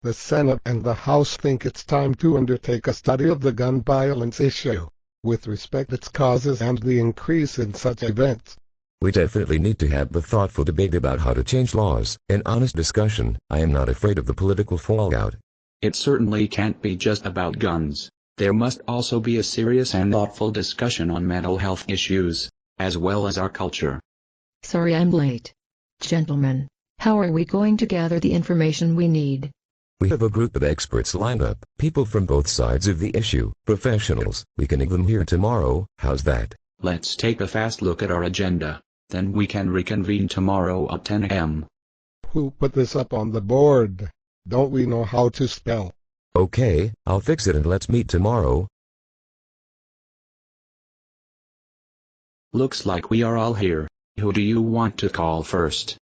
The Senate and the House think it's time to undertake a study of the gun violence issue, with respect to its causes and the increase in such events. We definitely need to have a thoughtful debate about how to change laws, an honest discussion. I am not afraid of the political fallout. It certainly can't be just about guns. There must also be a serious and thoughtful discussion on mental health issues, as well as our culture. Sorry I'm late. Gentlemen, how are we going to gather the information we need? We have a group of experts lined up, people from both sides of the issue, professionals. We can have them here tomorrow, how's that? Let's take a fast look at our agenda, then we can reconvene tomorrow at 10 a.m. Who put this up on the board? Don't we know how to spell? Okay, I'll fix it and let's meet tomorrow. Looks like we are all here. Who do you want to call first?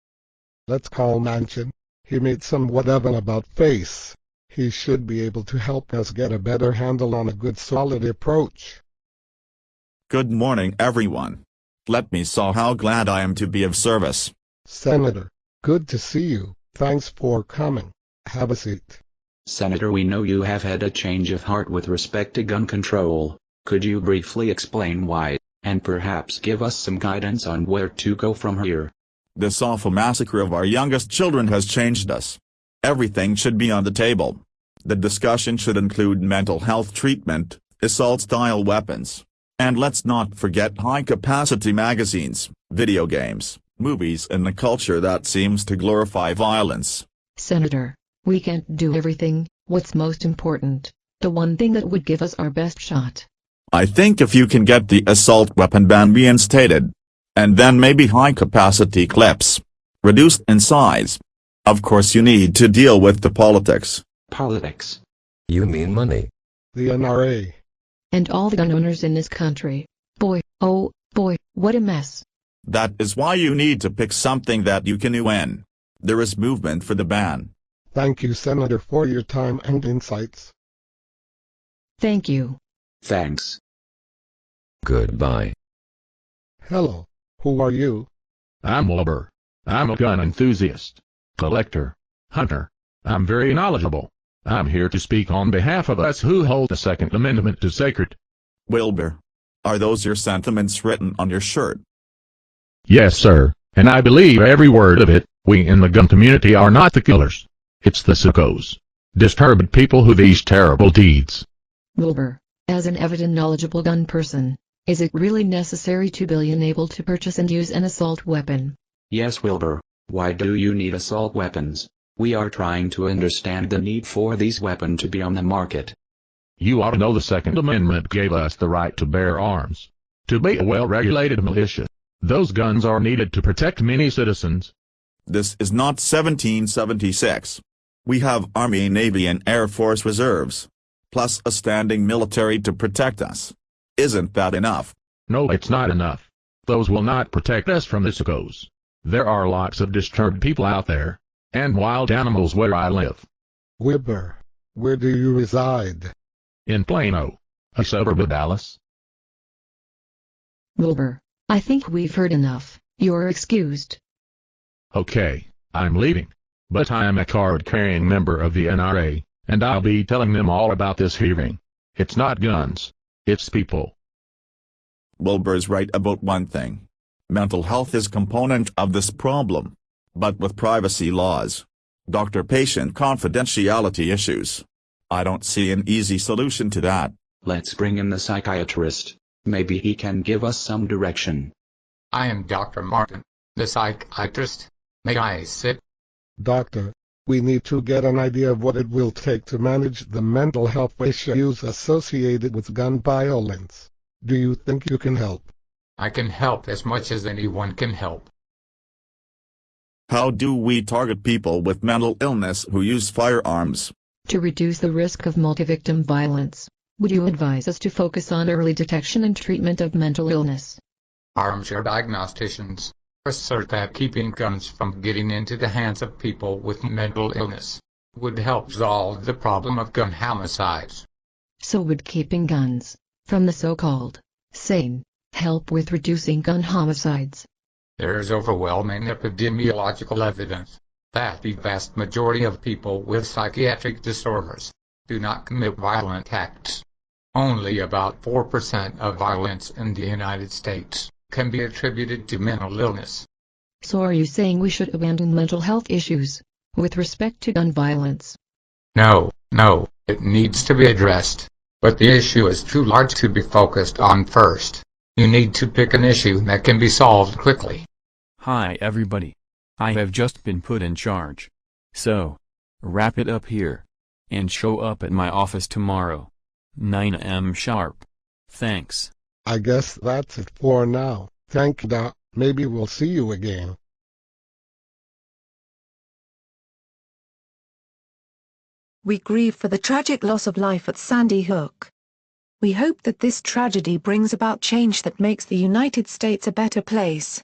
Let's call Manchin. He made somewhat of an about face. He should be able to help us get a better handle on a good solid approach. Good morning, everyone. Let me say how glad I am to be of service. Senator, good to see you. Thanks for coming. Have a seat. Senator, we know you have had a change of heart with respect to gun control. Could you briefly explain why, and perhaps give us some guidance on where to go from here? This awful massacre of our youngest children has changed us. Everything should be on the table. The discussion should include mental health treatment, assault-style weapons, and let's not forget high-capacity magazines, video games, movies, and a culture that seems to glorify violence. Senator, we can't do everything. What's most important? The one thing that would give us our best shot. I think if you can get the assault weapon ban reinstated, and then maybe high-capacity clips, reduced in size. Of course you need to deal with the politics. Politics? You mean money? The NRA. And all the gun owners in this country. Boy, oh boy, what a mess. That is why you need to pick something that you can win. There is movement for the ban. Thank you, Senator, for your time and insights. Thank you. Thanks. Goodbye. Hello, who are you? I'm Wilbur. I'm a gun enthusiast, collector, hunter. I'm very knowledgeable. I'm here to speak on behalf of us who hold the Second Amendment to sacred. Wilbur, are those your sentiments written on your shirt? Yes, sir, and I believe every word of it. We in the gun community are not the killers. It's the sickos, disturbed people who these terrible deeds. Wilbur, as an avid and knowledgeable gun person, is it really necessary to be able to purchase and use an assault weapon? Yes, Wilbur. Why do you need assault weapons? We are trying to understand the need for these weapons to be on the market. You ought to know the Second Amendment gave us the right to bear arms, to be a well-regulated militia. Those guns are needed to protect many citizens. This is not 1776. We have Army, Navy, and Air Force reserves, plus a standing military to protect us. Isn't that enough? No, it's not enough. Those will not protect us from the sickos. There are lots of disturbed people out there, and wild animals where I live. Wilbur, where do you reside? In Plano, a suburb of Dallas. Wilbur, I think we've heard enough. You're excused. Okay, I'm leaving. But I am a card-carrying member of the NRA, and I'll be telling them all about this hearing. It's not guns. It's people. Wilbur's right about one thing. Mental health is a component of this problem. But with privacy laws, doctor-patient confidentiality issues, I don't see an easy solution to that. Let's bring in the psychiatrist. Maybe he can give us some direction. I am Dr. Martin, the psychiatrist. May I sit? Doctor, we need to get an idea of what it will take to manage the mental health issues associated with gun violence. Do you think you can help? I can help as much as anyone can help. How do we target people with mental illness who use firearms? To reduce the risk of multi-victim violence, would you advise us to focus on early detection and treatment of mental illness? Armchair diagnosticians assert that keeping guns from getting into the hands of people with mental illness would help solve the problem of gun homicides. So would keeping guns from the so-called sane help with reducing gun homicides? There is overwhelming epidemiological evidence that the vast majority of people with psychiatric disorders do not commit violent acts. Only about 4% of violence in the United States can be attributed to mental illness. So are you saying we should abandon mental health issues with respect to gun violence? No, it needs to be addressed. But the issue is too large to be focused on first. You need to pick an issue that can be solved quickly. Hi everybody. I have just been put in charge. So, wrap it up here. And show up at my office tomorrow. 9 a.m. sharp. Thanks. I guess that's it for now. Thank you. Maybe we'll see you again. We grieve for the tragic loss of life at Sandy Hook. We hope that this tragedy brings about change that makes the United States a better place.